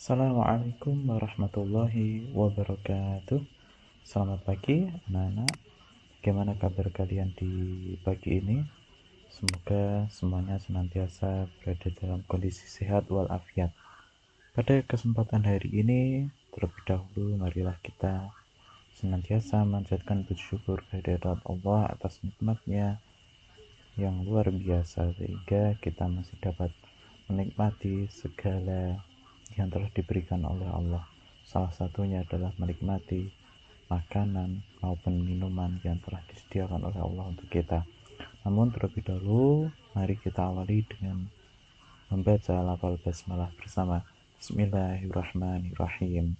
Assalamualaikum warahmatullahi wabarakatuh. Selamat pagi anak-anak. Bagaimana kabar kalian di pagi ini? Semoga semuanya senantiasa berada dalam kondisi sehat walafiat. Pada kesempatan hari ini, terlebih dahulu marilah kita senantiasa manjatkan puji syukur kehadirat Allah atas nikmatnya yang luar biasa sehingga kita masih dapat menikmati segala yang telah diberikan oleh Allah. Salah satunya adalah menikmati makanan maupun minuman yang telah disediakan oleh Allah untuk kita. Namun terlebih dahulu, mari kita awali dengan membaca lafal basmalah bersama. Bismillahirrahmanirrahim.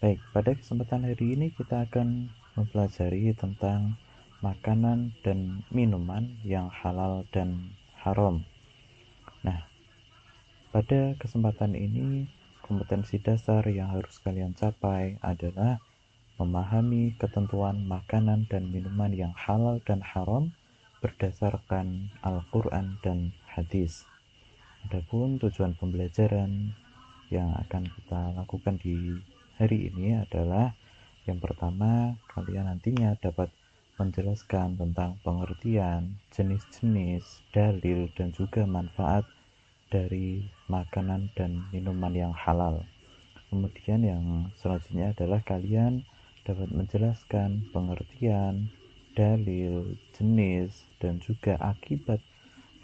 Baik, pada kesempatan hari ini kita akan mempelajari tentang makanan dan minuman yang halal dan haram. Nah, pada kesempatan ini kompetensi dasar yang harus kalian capai adalah memahami ketentuan makanan dan minuman yang halal dan haram berdasarkan Al-Quran dan hadis. Adapun tujuan pembelajaran yang akan kita lakukan di hari ini adalah yang pertama, kalian nantinya dapat menjelaskan tentang pengertian, jenis-jenis, dalil, dan juga manfaat dari makanan dan minuman yang halal. Kemudian yang selanjutnya adalah kalian dapat menjelaskan pengertian, dalil, jenis, dan juga akibat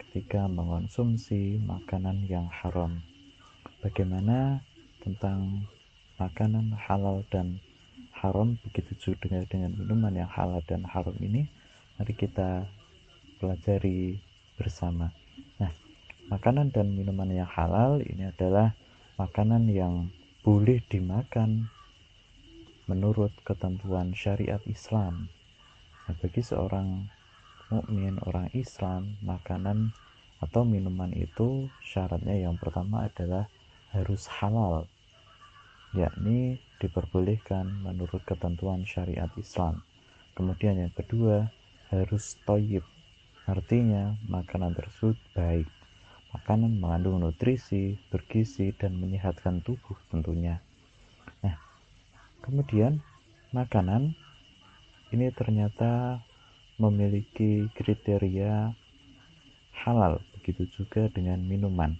ketika mengonsumsi makanan yang haram. Bagaimana tentang makanan halal dan haram, begitu juga dengan minuman yang halal dan haram ini, mari kita pelajari bersama. Nah, makanan dan minuman yang halal ini adalah makanan yang boleh dimakan menurut ketentuan syariat Islam. Nah, bagi seorang mukmin, orang Islam, makanan atau minuman itu syaratnya yang pertama adalah harus halal, yakni diperbolehkan menurut ketentuan syariat Islam. Kemudian yang kedua, harus thayyib, artinya makanan tersebut baik. Makanan mengandung nutrisi, bergizi, dan menyehatkan tubuh tentunya. Nah, kemudian makanan ini ternyata memiliki kriteria halal, begitu juga dengan minuman.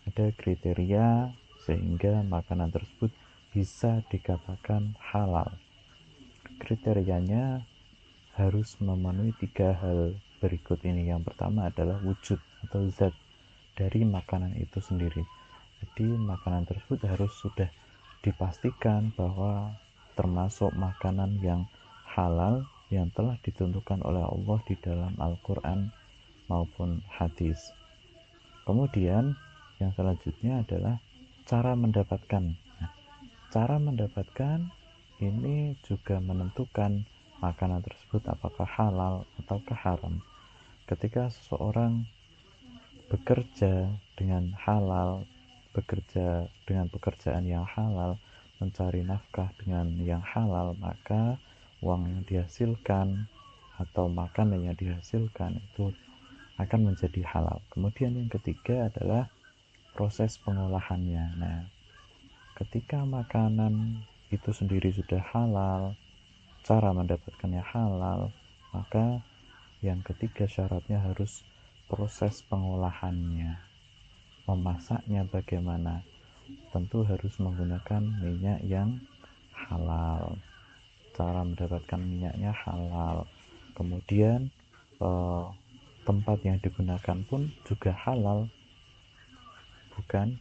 Ada kriteria sehingga makanan tersebut bisa dikatakan halal. Kriterianya harus memenuhi 3 hal berikut ini. Yang pertama adalah wujud atau zat dari makanan itu sendiri. Jadi makanan tersebut harus sudah dipastikan bahwa termasuk makanan yang halal yang telah ditentukan oleh Allah di dalam Al-Quran maupun hadis. Kemudian yang selanjutnya adalah cara mendapatkan. Nah, cara mendapatkan ini juga menentukan makanan tersebut apakah halal ataukah haram. Ketika seseorang bekerja dengan halal, bekerja dengan pekerjaan yang halal, mencari nafkah dengan yang halal, maka uang yang dihasilkan atau makanan yang dihasilkan itu akan menjadi halal. Kemudian yang ketiga adalah proses pengolahannya. Nah, ketika makanan itu sendiri sudah halal, cara mendapatkannya halal, maka yang ketiga syaratnya harus proses pengolahannya. Memasaknya bagaimana? Tentu harus menggunakan minyak yang halal. Cara mendapatkan minyaknya halal. Kemudian tempat yang digunakan pun juga halal. Bukan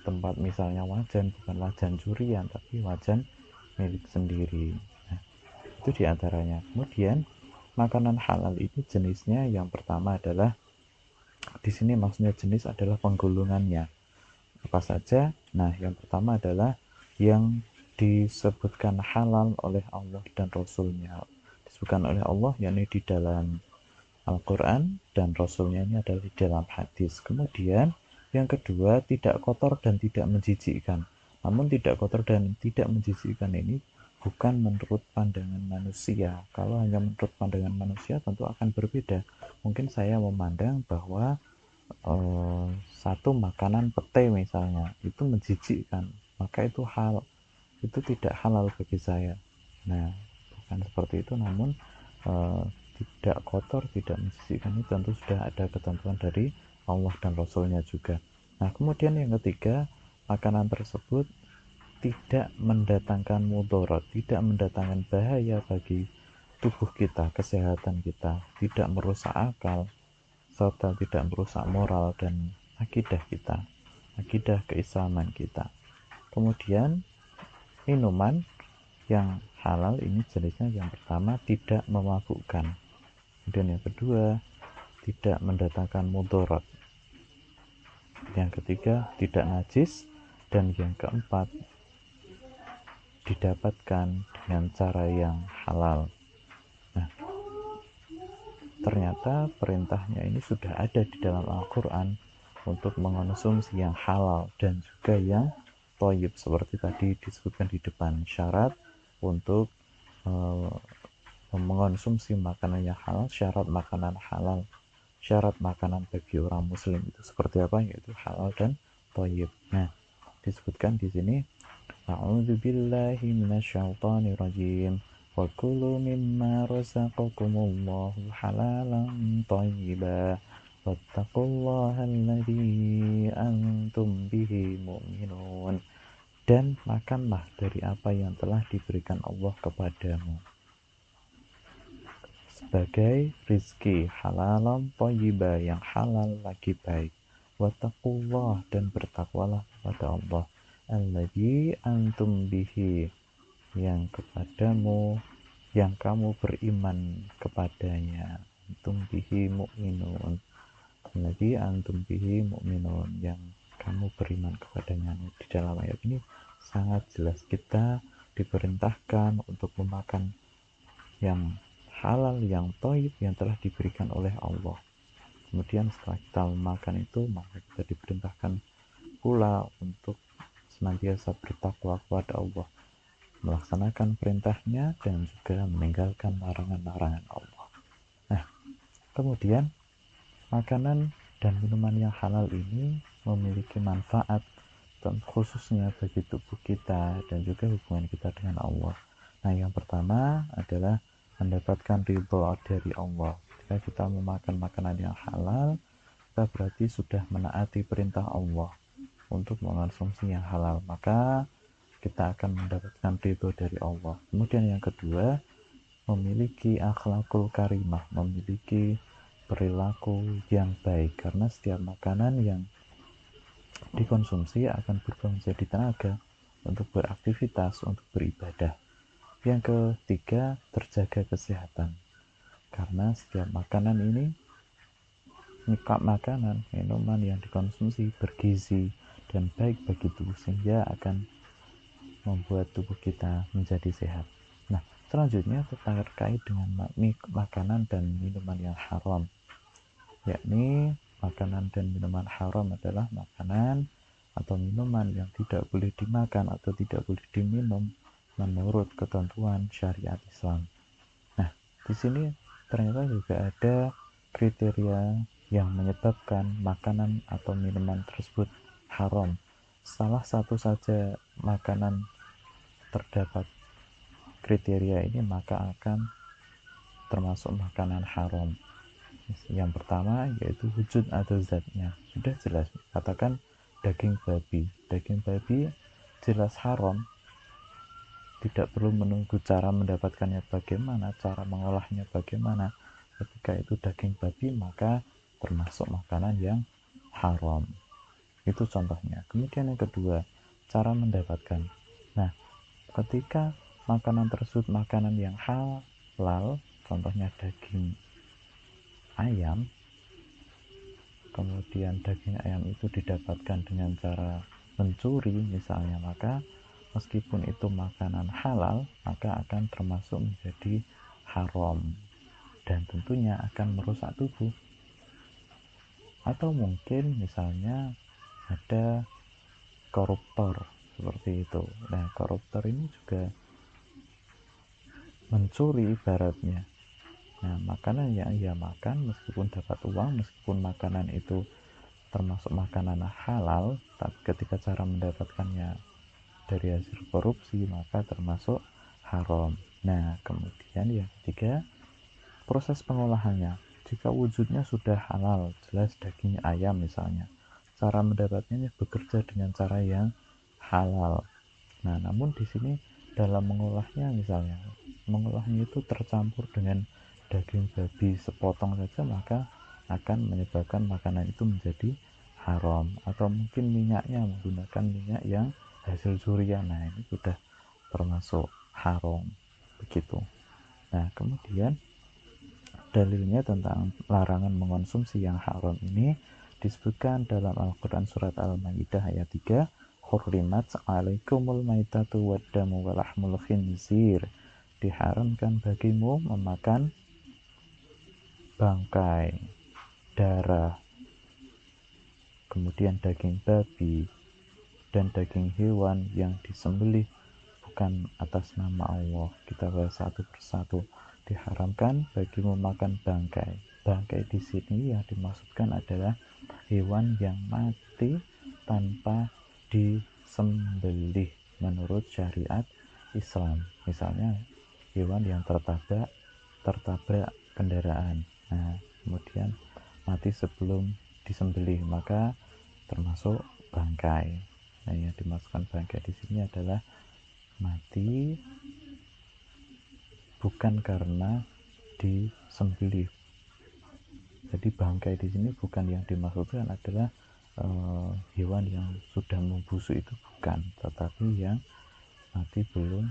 tempat misalnya wajan, bukan wajan curian, tapi wajan milik sendiri. Nah, itu diantaranya. Kemudian makanan halal ini jenisnya yang pertama adalah, di sini maksudnya jenis adalah penggolongannya. Apa saja? Nah, yang pertama adalah yang disebutkan halal oleh Allah dan Rasulnya. Disebutkan oleh Allah yakni di dalam Al-Quran, dan Rasulnya ini adalah di dalam hadis. Kemudian yang kedua, tidak kotor dan tidak menjijikkan. Namun tidak kotor dan tidak menjijikkan ini bukan menurut pandangan manusia. Kalau hanya menurut pandangan manusia tentu akan berbeda. Mungkin saya memandang bahwa satu makanan pete misalnya itu menjijikkan, maka itu tidak halal bagi saya. Nah, bukan seperti itu, namun eh, tidak kotor, tidak menjijikan, itu tentu sudah ada ketentuan dari Allah dan Rasulnya juga. Nah, kemudian yang ketiga, makanan tersebut tidak mendatangkan mudarat, tidak mendatangkan bahaya bagi tubuh kita, kesehatan kita, tidak merusak akal, serta tidak merusak moral dan akidah kita, akidah keislaman kita. Kemudian minuman yang halal ini jenisnya, yang pertama tidak memabukkan, kemudian yang kedua tidak mendatangkan mudarat, yang ketiga tidak najis, dan yang keempat didapatkan dengan cara yang halal. Nah, ternyata perintahnya ini sudah ada di dalam Al-Quran untuk mengonsumsi yang halal dan juga yang thayyib, seperti tadi disebutkan di depan. Syarat untuk mengonsumsi makanan yang halal, syarat makanan halal, syarat makanan bagi orang muslim itu seperti apa, yaitu halal dan thayyib. Nah, disebutkan di sini, a'udzubillahi minasyaitonirrajim, wa kulu mimma razaqakumullahu halalan thayyiba wattaqullaha alladzi antum bihi mu'minun. Dan makanlah dari apa yang telah diberikan Allah kepadamu sebagai rizki halalan thayyiba, yang halal lagi baik. Wattaqullah, dan bertakwalah kepada Allah, alladzi antum bihi, yang kepadamu, yang kamu beriman kepadanya. Antum bihi mu'minun, alladzi antum bihi mu'minun, yang kamu beriman kepadanya. Di dalam ayat ini sangat jelas kita diperintahkan untuk memakan yang halal, yang thayyib, yang telah diberikan oleh Allah. Kemudian setelah kita memakan itu, maka kita diperintahkan pula untuk senantiasa bertakwa kepada Allah, melaksanakan perintahnya dan juga meninggalkan larangan-larangan Allah. Nah, kemudian makanan dan minuman yang halal ini memiliki manfaat khususnya bagi tubuh kita dan juga hubungan kita dengan Allah. Nah, yang pertama adalah mendapatkan ridho dari Allah. Jika kita memakan makanan yang halal, kita berarti sudah menaati perintah Allah untuk mengonsumsi yang halal, maka kita akan mendapatkan ridho dari Allah. Kemudian yang kedua, memiliki akhlakul karimah, memiliki perilaku yang baik, karena setiap makanan yang dikonsumsi akan berubah menjadi tenaga untuk beraktivitas, untuk beribadah. Yang ketiga, terjaga kesehatan, karena setiap makanan ini, makanan, minuman yang dikonsumsi bergizi dan baik bagi tubuh, sehingga akan membuat tubuh kita menjadi sehat. Nah, selanjutnya terkait dengan makanan dan minuman yang haram, yakni makanan dan minuman haram adalah makanan atau minuman yang tidak boleh dimakan atau tidak boleh diminum menurut ketentuan syariat Islam. Nah, di sini ternyata juga ada kriteria yang menyebabkan makanan atau minuman tersebut haram. Salah satu saja makanan terdapat kriteria ini, maka akan termasuk makanan haram. Yang pertama yaitu wujud atau zatnya. Sudah jelas, katakan daging babi. Daging babi jelas haram, tidak perlu menunggu cara mendapatkannya bagaimana, cara mengolahnya bagaimana. Ketika itu daging babi, maka termasuk makanan yang haram. Itu contohnya. Kemudian yang kedua, cara mendapatkan. Nah, ketika makanan tersebut makanan yang halal, contohnya daging ayam, kemudian daging ayam itu didapatkan dengan cara mencuri misalnya, maka meskipun itu makanan halal, maka akan termasuk menjadi haram dan tentunya akan merusak tubuh. Atau mungkin misalnya ada koruptor seperti itu. Nah, koruptor ini juga mencuri ibaratnya. Nah, makanan yang ia makan meskipun dapat uang, meskipun makanan itu termasuk makanan halal, tapi ketika cara mendapatkannya dari hasil korupsi, maka termasuk haram. Nah, kemudian yang ketiga, proses pengolahannya. Jika wujudnya sudah halal, jelas daging ayam misalnya, cara mendapatnya bekerja dengan cara yang halal. Nah, namun di sini dalam mengolahnya misalnya, mengolahnya itu tercampur dengan daging babi sepotong saja, maka akan menyebabkan makanan itu menjadi haram. Atau mungkin minyaknya menggunakan minyak yang hasil curian, nah ini sudah termasuk haram begitu. Nah, kemudian dalilnya tentang larangan mengonsumsi yang haram ini disebutkan dalam Al-Quran surat Al-Maidah ayat 3, hurrimat alaikumul maitatu waddamu walahmul khinzir, diharamkan bagimu memakan bangkai, darah, kemudian daging babi dan daging hewan yang disembelih bukan atas nama Allah. Kita bahas satu persatu. Diharamkan bagimu makan bangkai. Bangkai di sini yang dimaksudkan adalah hewan yang mati tanpa disembelih menurut syariat Islam. Misalnya hewan yang tertabrak kendaraan. Nah, kemudian mati sebelum disembelih, maka termasuk bangkai. Nah, yang dimaksudkan bangkai di sini adalah mati bukan karena disembelih. Jadi bangkai di sini bukan yang dimaksudkan adalah hewan yang sudah membusuk, itu bukan, tetapi yang mati belum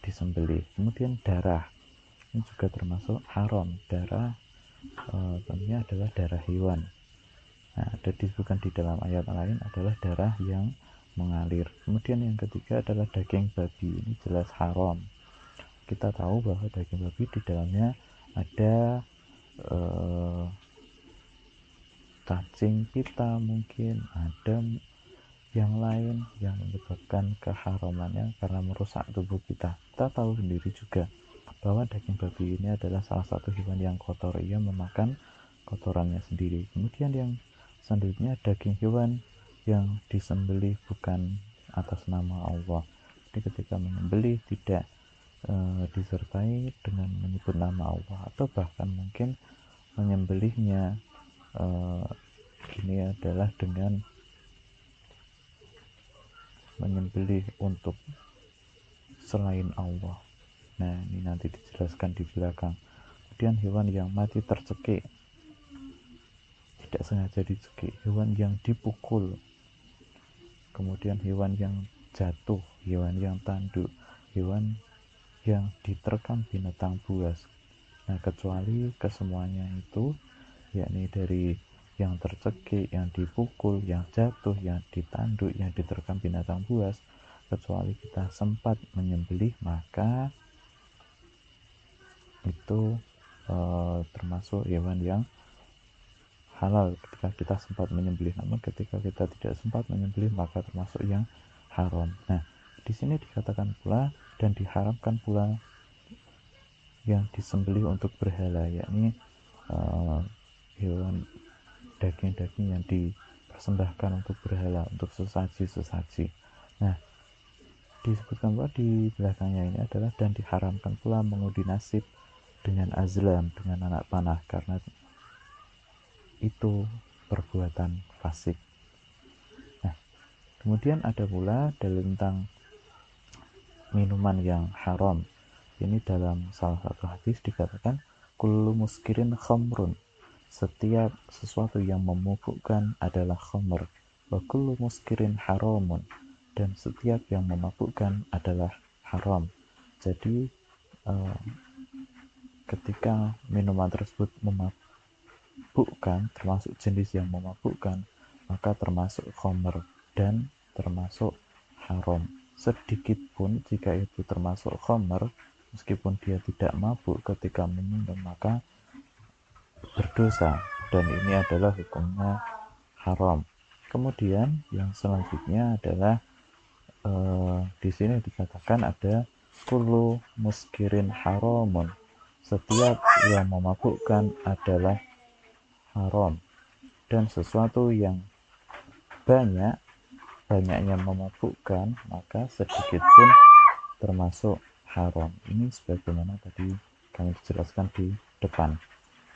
disembelih. Kemudian darah ini juga termasuk haram. Darah tentunya adalah darah hewan. Nah, ada disebutkan di dalam ayat lain adalah darah yang mengalir. Kemudian yang ketiga adalah daging babi. Ini jelas haram. Kita tahu bahwa daging babi di dalamnya ada cacing pita, mungkin ada yang lain yang menyebabkan keharamannya karena merusak tubuh kita. Kita tahu sendiri juga bahwa daging babi ini adalah salah satu hewan yang kotor, ia memakan kotorannya sendiri. Kemudian yang selanjutnya daging hewan yang disembelih bukan atas nama Allah. Jadi ketika menyembelih tidak disertai dengan menyebut nama Allah, atau bahkan mungkin menyembelihnya ini adalah dengan menyembelih untuk selain Allah. Nah, ini nanti dijelaskan di belakang. Kemudian hewan yang mati tercekik, tidak sengaja dicekik, hewan yang dipukul, kemudian hewan yang jatuh, hewan yang tanduk, hewan yang diterkam binatang buas. Nah, kecuali kesemuanya itu, yakni dari yang tercekik, yang dipukul, yang jatuh, yang ditanduk, yang diterkam binatang buas, kecuali kita sempat menyembelih, maka itu termasuk hewan yang halal ketika kita sempat menyembelih. Namun ketika kita tidak sempat menyembelih, maka termasuk yang haram. Nah, di sini dikatakan pula dan diharamkan pula yang disembelih untuk berhala, yakni hewan daging-daging yang dipersembahkan untuk berhala, untuk sesaji-sesaji. Nah, disebutkan pula di belakangnya ini adalah dan diharamkan pula mengundi nasib dengan azlam, dengan anak panah, karena itu perbuatan fasik. Nah, kemudian ada pula dalil tentang minuman yang haram. Ini dalam salah satu hadis dikatakan kullu muskirin khamrun, setiap sesuatu yang memabukkan adalah khamr, wa kullu muskirin haramun, dan setiap yang memabukkan adalah haram. Jadi ketika minuman tersebut memabukkan, termasuk jenis yang memabukkan, maka termasuk khamr dan termasuk haram. Sedikit pun jika itu termasuk khamr, meskipun dia tidak mabuk ketika meminum, maka berdosa, dan ini adalah hukumnya haram. Kemudian yang selanjutnya adalah di sini dikatakan ada kullu muskirin haramun, setiap yang memabukkan adalah haram, dan sesuatu yang banyak banyaknya memabukkan, maka sedikit pun termasuk haram. Ini sebagaimana tadi kami jelaskan di depan.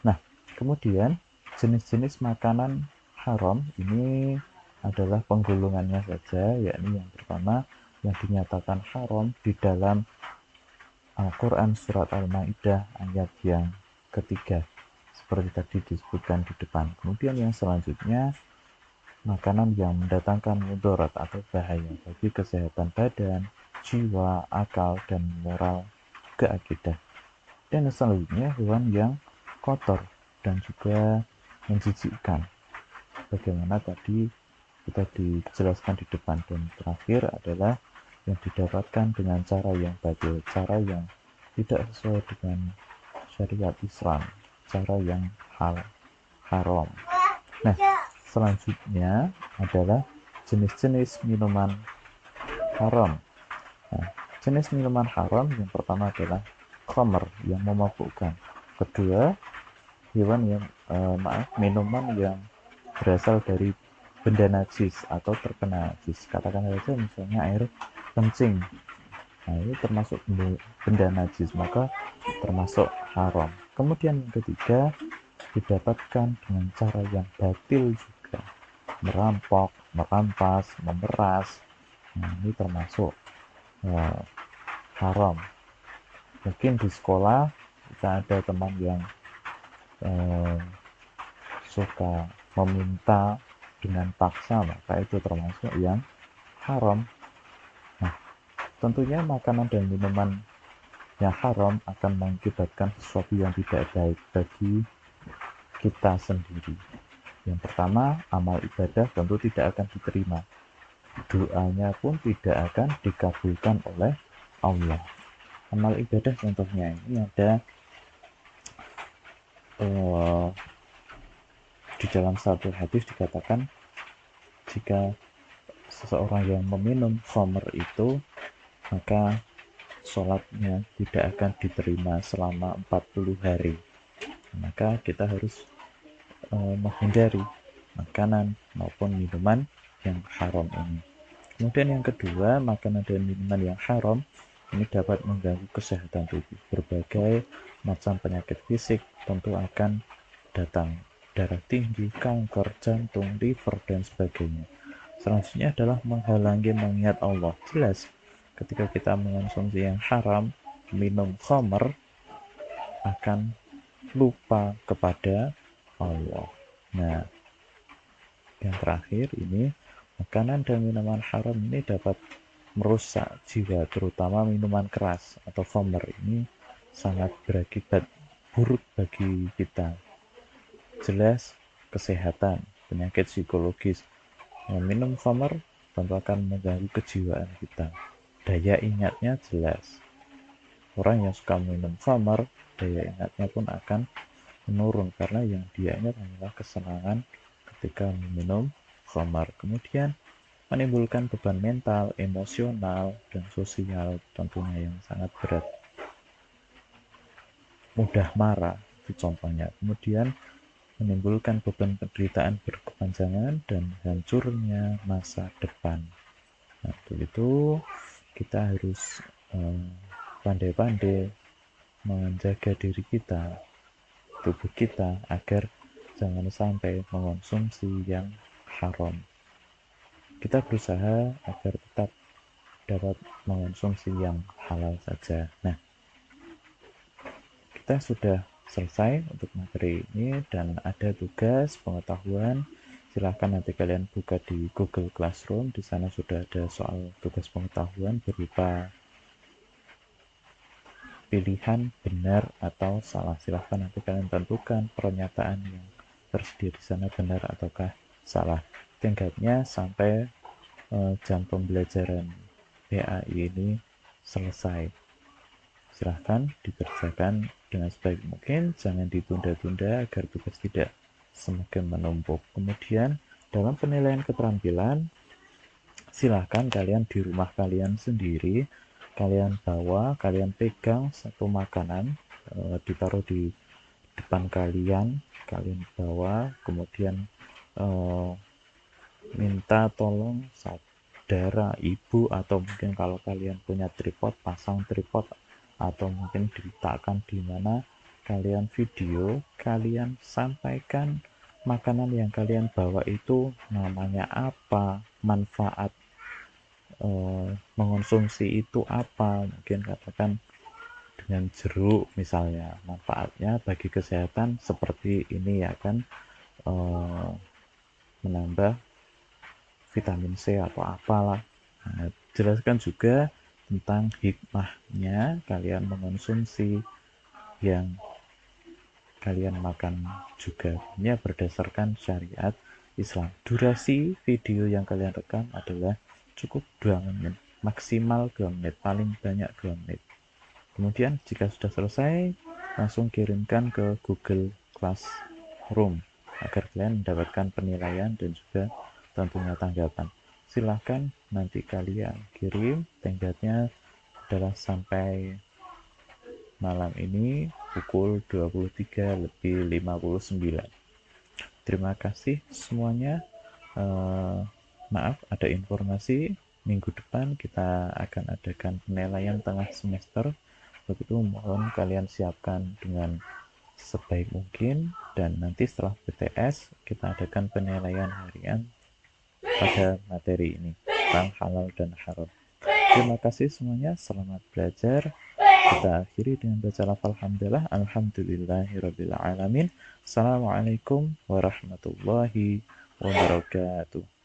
Nah, kemudian jenis-jenis makanan haram ini adalah penggolongannya saja, yakni yang pertama yang dinyatakan haram di dalam Al-Quran surat Al-Ma'idah ayat yang ketiga, seperti tadi disebutkan di depan. Kemudian yang selanjutnya, makanan yang mendatangkan mudarat atau bahaya bagi kesehatan badan, jiwa, akal, dan moral ke akidah. Dan selanjutnya hewan yang kotor dan juga menjijikkan. Bagaimana tadi kita dijelaskan di depan. Dan terakhir adalah yang didapatkan dengan cara yang batil, cara yang tidak sesuai dengan syariat Islam, cara yang haram. Nah, selanjutnya adalah jenis-jenis minuman haram. Nah, jenis minuman haram yang pertama adalah khamr yang memabukkan. Kedua, minuman yang berasal dari benda najis atau terkena najis. Katakan saja misalnya air kencing. Nah, ini termasuk benda najis, maka termasuk haram. Kemudian yang ketiga, didapatkan dengan cara yang batil juga. Merampok, merampas, memeras. Nah, ini termasuk haram. Mungkin di sekolah kita ada teman yang suka meminta dengan paksa, maka itu termasuk yang haram. Nah, tentunya makanan dan minuman yang haram akan mengakibatkan sesuatu yang tidak baik bagi kita sendiri. Yang pertama, amal ibadah tentu tidak akan diterima. Doanya pun tidak akan dikabulkan oleh Allah. Amal ibadah contohnya ini ada di dalam satu hadis dikatakan jika seseorang yang meminum khamr itu, maka sholatnya tidak akan diterima selama 40 hari. Maka kita harus menghindari makanan maupun minuman yang haram ini. Kemudian yang kedua, makanan dan minuman yang haram ini dapat mengganggu kesehatan tubuh. Berbagai macam penyakit fisik tentu akan datang. Darah tinggi, kanker, jantung, liver, dan sebagainya. Selanjutnya adalah menghalangi mengingat Allah. Jelas, ketika kita mengonsumsi yang haram, minum khamr, akan lupa kepada Allah. Nah, yang terakhir ini, makanan dan minuman haram ini dapat merusak jiwa, terutama minuman keras atau khamr ini sangat berakibat buruk bagi kita. Jelas kesehatan, penyakit psikologis. Minum khamr tentu akan mengganggu kejiwaan kita. Daya ingatnya jelas. Orang yang suka minum khamr, daya ingatnya pun akan menurun karena yang dia ingat hanyalah kesenangan ketika meminum khamr. Kemudian menimbulkan beban mental, emosional, dan sosial tentunya yang sangat berat. Mudah marah, itu contohnya. Kemudian menimbulkan beban penderitaan berkepanjangan dan hancurnya masa depan. Nah, untuk itu kita harus pandai-pandai menjaga diri kita, tubuh kita, agar jangan sampai mengonsumsi yang haram. Kita berusaha agar tetap dapat mengonsumsi yang halal saja. Nah, kita sudah selesai untuk materi ini dan ada tugas pengetahuan. Silahkan nanti kalian buka di Google Classroom. Di sana sudah ada soal tugas pengetahuan berupa pilihan benar atau salah. Silahkan nanti kalian tentukan pernyataan yang tersedia di sana benar ataukah salah. Tenggatnya sampai jam pembelajaran PAI ini selesai. Silahkan dikerjakan dengan sebaik mungkin, jangan ditunda-tunda agar tugas tidak semakin menumpuk. Kemudian dalam penilaian keterampilan, silahkan kalian di rumah kalian sendiri, kalian bawa, kalian pegang satu makanan, ditaruh di depan kalian, kalian bawa, kemudian minta tolong saudara, ibu, atau mungkin kalau kalian punya tripod, pasang tripod, atau mungkin diletakkan di mana kalian video, kalian sampaikan makanan yang kalian bawa itu namanya apa, manfaat mengonsumsi itu apa, mungkin katakan dengan jeruk misalnya, manfaatnya bagi kesehatan seperti ini ya kan, menambah vitamin C atau apalah. Nah, jelaskan juga tentang hikmahnya kalian mengonsumsi yang kalian makan juga ya berdasarkan syariat Islam. Durasi video yang kalian rekam adalah cukup 2 menit, maksimal 2 menit, paling banyak 2 menit. Kemudian jika sudah selesai, langsung kirimkan ke Google Classroom agar kalian mendapatkan penilaian dan juga tentunya tanggapan. Silahkan nanti kalian kirim, tenggatnya adalah sampai malam ini pukul 23:59. Terima kasih semuanya. Maaf ada informasi minggu depan kita akan adakan penilaian tengah semester. Begitu mohon kalian siapkan dengan sebaik mungkin, dan nanti setelah BTS kita adakan penilaian harian pada materi ini tentang halal dan haram. Terima kasih semuanya, selamat belajar. Kita akhiri dengan baca lafal hamdalah, alhamdulillahirabbil alamin. Assalamualaikum warahmatullahi wabarakatuh.